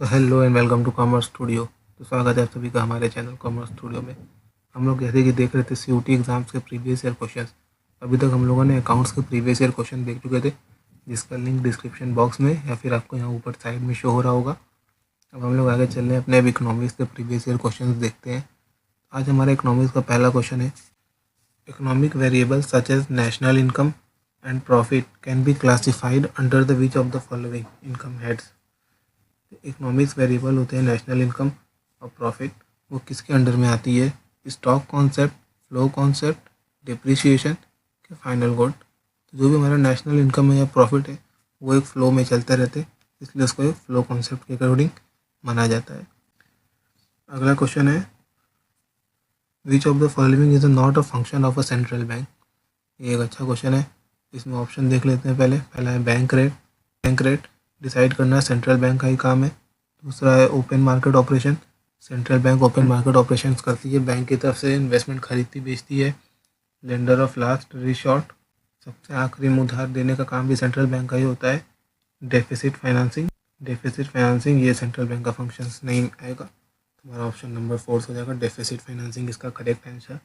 तो hello and welcome to commerce studio. तो स्वागत है आप सभी का हमारे चैनल कॉमर्स स्टूडियो में। हम लोग जैसे कि देख रहे थे सीयूटी एग्जाम्स के प्रीवियस ईयर क्वेश्चंस। अभी तक हम लोगों ने अकाउंट्स के प्रीवियस ईयर क्वेश्चन देख चुके थे, जिसका लिंक डिस्क्रिप्शन बॉक्स में या फिर आपको यहाँ ऊपर साइड में शो हो रहा होगा। अब हम लोग आगे चल रहे हैं, अपने अब इकोनॉमिक्स के प्रीवियस ईयर क्वेश्चन देखते हैं। आज हमारा इकोनॉमिक्स का पहला क्वेश्चन है, economic variable such as national income and profit can be classified under the which of the following income heads. Economics variable होते हैं नेशनल इनकम और प्रॉफिट, वो किसके अंडर में आती है? Stock concept, flow concept, depreciation के फाइनल गुड। तो जो भी हमारा नेशनल इनकम है या प्रॉफिट है वो एक फ्लो में चलते रहते हैं, इसलिए उसको एक फ्लो कॉन्सेप्ट के अकॉर्डिंग माना जाता है। अगला क्वेश्चन है, which of the following is not a function of a central bank. ये एक अच्छा क्वेश्चन है। इसमें ऑप्शन देख लेते हैं। पहला है bank rate. Bank rate decide करना सेंट्रल बैंक का ही काम है। दूसरा है open market operation. Central bank open market operations करती है, बैंक की तरफ से इन्वेस्टमेंट खरीदती बेचती है। लेंडर ऑफ लास्ट रिसॉर्ट, सबसे आखिरी में उधार देने का काम भी सेंट्रल बैंक का ही होता है। डेफिसिट फाइनेंसिंग, डेफिसिट फाइनेंसिंग ये सेंट्रल बैंक का फंक्शन नहीं आएगा। तुम्हारा ऑप्शन नंबर 4 हो जाएगा, डेफिसिट फाइनेंसिंग इसका करेक्ट आंसर।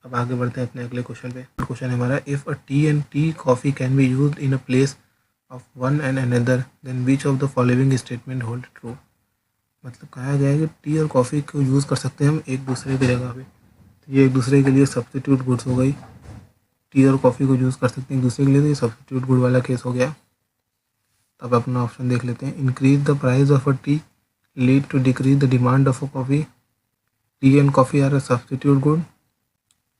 अब आगे बढ़ते हैं अपने अगले क्वेश्चन पे। क्वेश्चन है हमारा, if a tea and tea coffee can be used in a place of one and another then which of the following statement hold true. मतलब कहा गया है कि टी और कॉफ़ी को यूज़ कर सकते हैं हम एक दूसरे की जगह पे, तो ये एक दूसरे के लिए सब्स्टिट्यूट गुड्स हो गई। टी और कॉफ़ी को यूज़ कर सकते हैं एक दूसरे के लिए, तो ये सब्स्टिट्यूट गुड वाला केस हो गया। अब अपना ऑप्शन देख लेते हैं। Increase the price of a tea lead to decrease the demand of a coffee. Tea and coffee are a substitute good.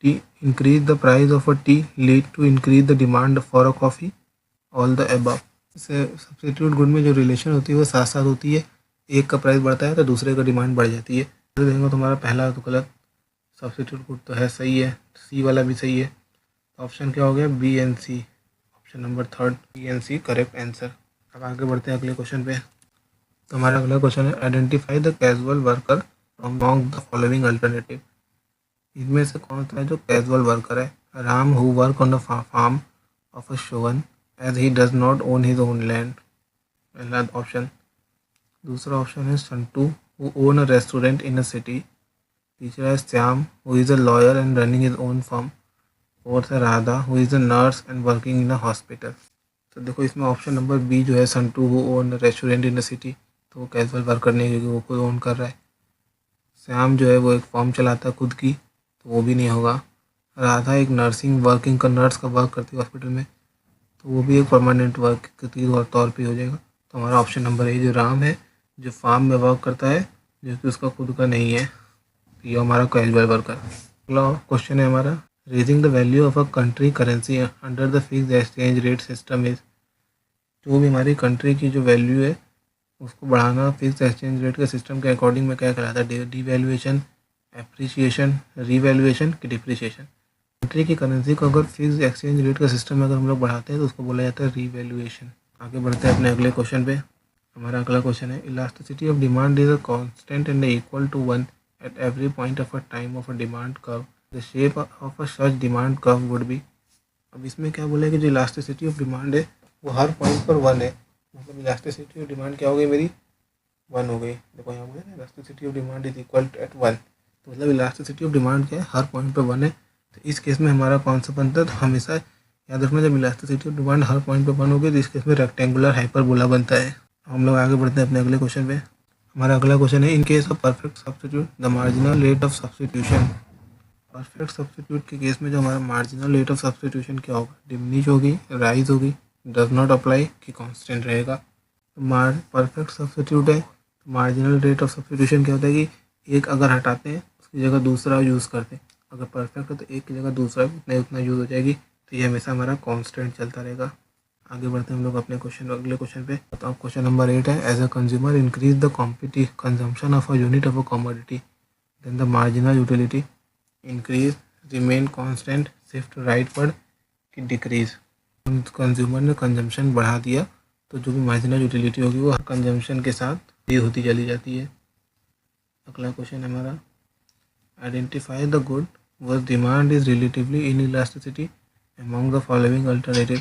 Tea increase the price of a tea lead to increase the demand for a coffee, all the above. इससे substitute good में जो relation होती है वो साथ साथ होती है, एक का प्राइस बढ़ता है तो दूसरे का डिमांड बढ़ जाती है। तो देखो तुम्हारा पहला तो गलत, सब्स्टिट्यूट गुड तो है सही है, सी वाला भी सही है। ऑप्शन क्या हो गया? B and C, option number 3 B and C correct answer. अब आगे बढ़ते हैं अगले क्वेश्चन पे। तो हमारा अगला क्वेश्चन है, identify the casual worker among the following alternative. इनमें से कौन सा है जो कैजुअल वर्कर है? Ram who work on the farm of a Shovan as he does not own his own land, पहला ऑप्शन। दूसरा ऑप्शन है Santu who own a restaurant in a city. तीसरा है Shyam who is a lawyer and running his own firm. Fourth है Radha who is a nurse and working in a hospital. तो देखो इसमें option number B जो है, Santu who own a restaurant in a city, तो वो कैजुअल वर्कर नहीं है क्योंकि वो खुद ओन कर रहा है। श्याम जो है वो एक फॉर्म चलाता है खुद की, तो वो भी नहीं होगा। राधा एक नर्सिंग वर्किंग का नर्स का वर्क करती है हॉस्पिटल में, तो वो भी एक परमानेंट वर्क के तौर पे हो जाएगा। तो हमारा ऑप्शन नंबर ए जो राम है, जो फार्म में वर्क करता है, जो कि उसका खुद का नहीं है, तो ये हमारा कैजुअल वर्कर। अगला क्वेश्चन है हमारा, raising the value of a country currency under the fix exchange rate system is. जो भी हमारी कंट्री की जो वैल्यू है उसको बढ़ाना फिक्स एक्सचेंज रेट के सिस्टम के अकॉर्डिंग में क्या कहलाता है? डीवैल्यूएशन, एप्रिसिएशन, रीवैल्यूएशन की डिप्रिसिएशन। कंट्री की करेंसी को अगर फिक्स एक्सचेंज रेट का सिस्टम में अगर हम लोग बढ़ाते हैं तो उसको बोला जाता है रीवैल्यूएशन। आगे बढ़ते हैं अपने अगले क्वेश्चन पे। हमारा अगला क्वेश्चन है, elasticity of demand is a constant and equal to 1 at every point of a time of a demand curve, the shape of a such demand curve would be. अब इसमें क्या बोला है कि जो इलास्टिसिटी ऑफ डिमांड है वो हर point पर 1 है। मतलब इलास्टिसिटी ऑफ डिमांड क्या हो गई मेरी? 1 हो गई। देखो यहाँ बोला ना, elasticity of demand is equal to at 1, तो मतलब इलास्टिसिटी ऑफ डिमांड क्या है? हर पॉइंट पर 1 है। तो इस केस में हमारा कौन सा बनता है? तो हमेशा याद रखना, जब elasticity of demand her point पे 1 होगी तो इस केस में रेक्टेंगुलर हाइपरबोला बनता है। हम लोग आगे बढ़ते हैं अपने अगले क्वेश्चन पे। हमारा अगला क्वेश्चन है, in case of perfect substitute the marginal rate of substitution. Perfect substitute के केस में जो हमारा मार्जिनल रेट ऑफ सब्स्टिट्यूशन क्या होगा? डिमिनिश होगी, राइज होगी, डज नॉट अप्लाई की कांस्टेंट रहेगा। परफेक्ट सब्स्टिट्यूट है, मार्जिनल रेट ऑफ सब्स्टिट्यूशन क्या होता है कि एक अगर हटाते हैं उसकी जगह दूसरा यूज़ करते हैं। अगर परफेक्ट है तो एक की जगह दूसरा उतना ही उतना यूज़ हो जाएगी, तो ये हमेशा हमारा कांस्टेंट चलता रहेगा। आगे बढ़ते हैं हम लोग अपने अगले क्वेश्चन पे। तो क्वेश्चन नंबर 8 है, as a consumer increase the competitive consumption of a unit of a commodity then the marginal utility increase, remain constant, shift rightward की डिक्रीज। कंज्यूमर ने कंजम्पशन बढ़ा दिया तो जो भी मार्जिनल यूटिलिटी होगी वो हर कंजम्पशन के साथ ये होती चली जाती है। अगला क्वेश्चन है हमारा, identify the good whose demand is relatively in elasticity among the following alternative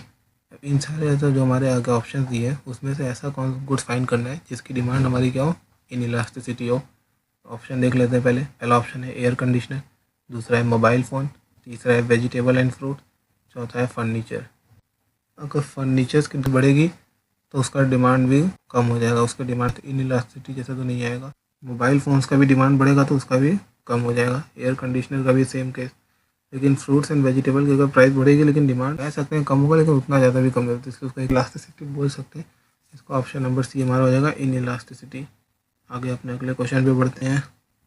इन सारे ऐसा जो हमारे आगे ऑप्शन दिए हैं उसमें से ऐसा कौन गुड्स फाइंड करना है जिसकी डिमांड हमारी क्या हो, इन इलास्टिसिटी हो। ऑप्शन देख लेते हैं। पहला ऑप्शन है एयर कंडीशनर, दूसरा है मोबाइल फ़ोन, तीसरा है वेजिटेबल एंड फ्रूट, चौथा है फर्नीचर। अगर फर्नीचर्स की बढ़ेगी तो उसका डिमांड भी कम हो जाएगा, उसका डिमांड इन इलास्टिसिटी जैसा तो नहीं आएगा। मोबाइल फ़ोन्स का भी डिमांड बढ़ेगा तो उसका भी कम हो जाएगा। एयर कंडीशनर का भी सेम केस। लेकिन फ्रूट्स एंड वेजिटेबल की अगर प्राइस बढ़ेगी लेकिन डिमांड कह सकते हैं कम होगा, लेकिन उतना ज़्यादा भी कम होता है, इसलिए उसको इलास्टिसिटी बोल सकते हैं। इसका ऑप्शन नंबर सी हमारा हो जाएगा, इन इलास्टिसिटी। आगे अपने अगले क्वेश्चन पे बढ़ते हैं।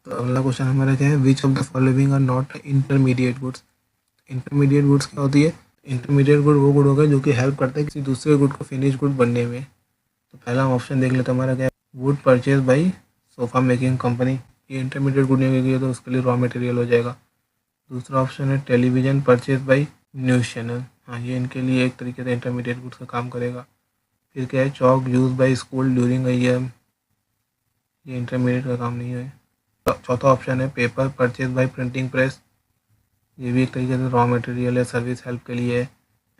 तो अगला क्वेश्चन हमारा क्या है, which of the following are not intermediate goods. Intermediate goods क्या होती है? इंटरमीडिएट गुड वो गुड होगा जो कि हेल्प करता है किसी दूसरे गुड को फिनिश गुड बनने में। तो पहला हम ऑप्शन देख लेते हैं हमारा क्या है, would purchase by sofa making company. ये इंटरमीडिएट गुड नहीं होगी तो उसके लिए रॉ मटेरियल हो जाएगा। दूसरा ऑप्शन है television purchase by news channel. हाँ, ये इनके लिए एक तरीके से इंटरमीडिएट गुड्स का काम करेगा। फिर क्या है, chalk use by school during year. ये इंटरमीडिएट का काम नहीं है। चौथा ऑप्शन है paper purchase by printing press. ये भी एक तरीके से रॉ मटेरियल है, सर्विस हेल्प के लिए है।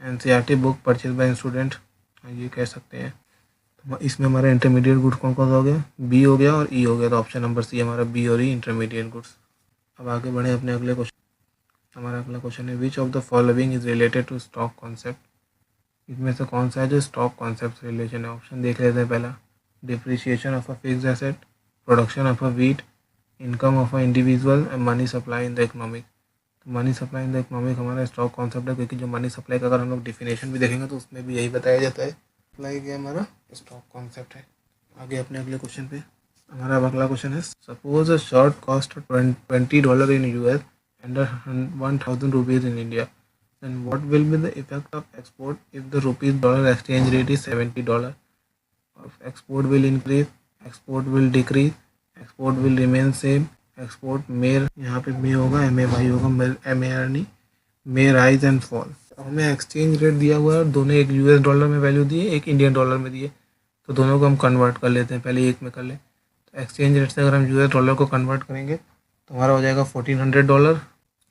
NCERT book purchase by student, ये कह सकते हैं। तो इसमें हमारा इंटरमीडिएट गुड्स कौन कौन सा हो गया, बी हो गया और ई हो गया। तो ऑप्शन नंबर सी हमारा बी और ई इंटरमीडिएट गुड्स। अब आगे बढ़े अपने अगले क्वेश्चन। हमारा अगला क्वेश्चन है, which of the following is related to stock concept. इसमें से कौन सा है जो स्टॉक कॉन्सेप्ट से रिलेशन है। ऑप्शन देख लेते हैं। पहला, depreciation of a fixed asset, production of a wheat, income of a individual and money supply in the economic. तो money supply in the economic हमारा स्टॉक कॉन्सेप्ट है, क्योंकि जो मनी सप्लाई का अगर हम लोग डिफिनेशन भी देखेंगे तो उसमें भी यही बताया जाता है। सप्लाई क्या हमारा स्टॉक कॉन्सेप्ट है। आगे अपने अगले क्वेश्चन पे हमारा अगला क्वेश्चन है, suppose a shirt cost $20 in US and 1,000 rupees in India, then what will be the effect of export if the rupees dollar exchange rate is $70? Export will increase, export will decrease, export will remain same, export may, यहाँ पे मे होगा, M A Y होगा, M A R नहीं, मे rise and fall. हमें exchange rate दिया हुआ है और दोनों, एक यूएस डॉलर में वैल्यू दी है, एक इंडियन डॉलर में दिए, तो दोनों को हम कन्वर्ट कर लेते हैं। पहले एक में कर लें। तो एक्सचेंज रेट से अगर हम यूएस डॉलर को कन्वर्ट करेंगे तो हमारा हो जाएगा $1,400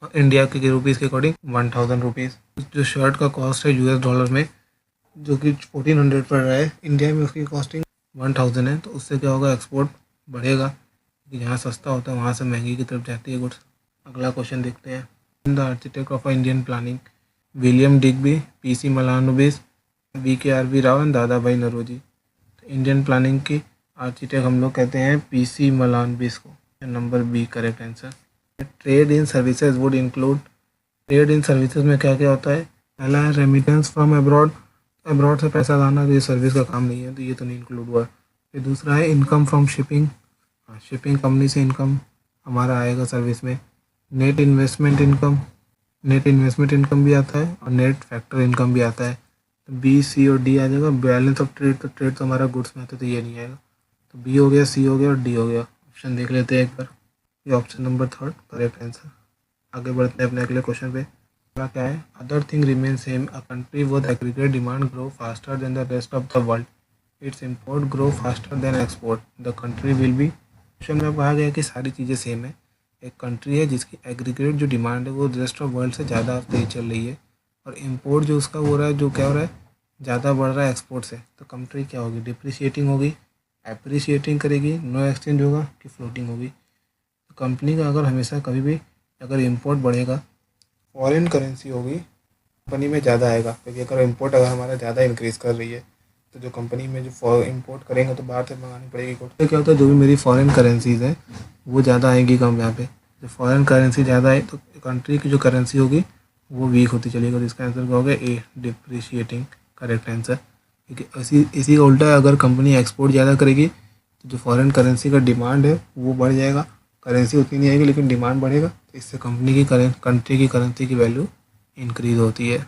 और इंडिया के रुपीज़ के अकॉर्डिंग 1,000 रुपीज़। जो शर्ट का कॉस्ट है यूएस डॉलर में जो कि 1,400 पड़ रहा है, इंडिया में उसकी कॉस्टिंग 1,000 है। तो उससे क्या होगा, एक्सपोर्ट बढ़ेगा, क्योंकि जहाँ सस्ता होता है वहाँ से महंगी की तरफ जाती है गुड्स। अगला क्वेश्चन देखते हैं। The architect of Indian planning, William Digby, PC Mahalanobis, VKRV Rao and Dadabhai Naoroji. तो इंडियन प्लानिंग की आर्किटेक्ट हम लोग कहते हैं पीसी मलानुबिस को। Number B correct answer. Trade in services would include, trade in services में क्या क्या होता है। पहला है रेमिटेंस फ्रॉम अब्रॉड, अब्रॉड से पैसा लाना, तो ये सर्विस का काम नहीं है, तो ये तो नहीं इंक्लूड हुआ। फिर दूसरा है income from shipping, shipping company से इनकम हमारा आएगा सर्विस में। Net investment income, net investment income भी आता है और नेट फैक्टर इनकम भी आता है। तो बी सी और डी आ जाएगा। बैलेंस ऑफ ट्रेड, तो ट्रेड तो हमारा गुड्स में आता है, तो ये नहीं आएगा। तो बी हो गया, सी हो गया और डी हो गया। ऑप्शन देख लेते हैं एक बार। ये ऑप्शन नंबर 3 करेक्ट आंसर। आगे बढ़ते हैं अपने अगले क्वेश्चन पे। क्या है, other thing remain same, a country with aggregate demand grow faster than the rest of the world, it's import grow faster than export, the country will be. Question में कहा गया कि सारी चीज़ें सेम है। एक कंट्री है जिसकी एग्रीगेट जो डिमांड है वो रेस्ट ऑफ वर्ल्ड से ज़्यादा तेज चल रही है, और इम्पोर्ट जो उसका हो रहा है, जो क्या हो रहा है, ज़्यादा बढ़ रहा है एक्सपोर्ट से। तो कंट्री क्या होगी, डिप्रिशिएटिंग होगी, एप्रिशिएटिंग करेगी, नो एक्सचेंज होगा कि फ्लोटिंग होगी। तो कंपनी का अगर हमेशा कभी भी अगर इम्पोर्ट बढ़ेगा, फॉरेन करेंसी होगी, कंपनी में ज़्यादा आएगा, क्योंकि अगर इम्पोर्ट अगर हमारा ज़्यादा इंक्रीज़ कर रही है तो जो कंपनी में जो इम्पोर्ट करेंगे तो बाहर से मंगानी पड़ेगी गुड्स। तो क्या होता है, जो भी मेरी फॉरेन करेंसीज है वो ज़्यादा आएंगी कम यहाँ पे। जब फॉरेन करेंसी ज़्यादा आए तो कंट्री की जो करेंसी होगी वो वीक होती चलेगी। और इसका आंसर क्या होगा, ए डिप्रिशिएटिंग करेक्ट आंसर। क्योंकि इसी का उल्टा है, अगर कंपनी एक्सपोर्ट ज़्यादा करेगी तो जो फॉरेन करेंसी का डिमांड है वो बढ़ जाएगा। करेंसी उतनी नहीं आएगी लेकिन डिमांड बढ़ेगा, तो इससे कंपनी की कंट्री की करेंसी की वैल्यू इंक्रीज़ होती है।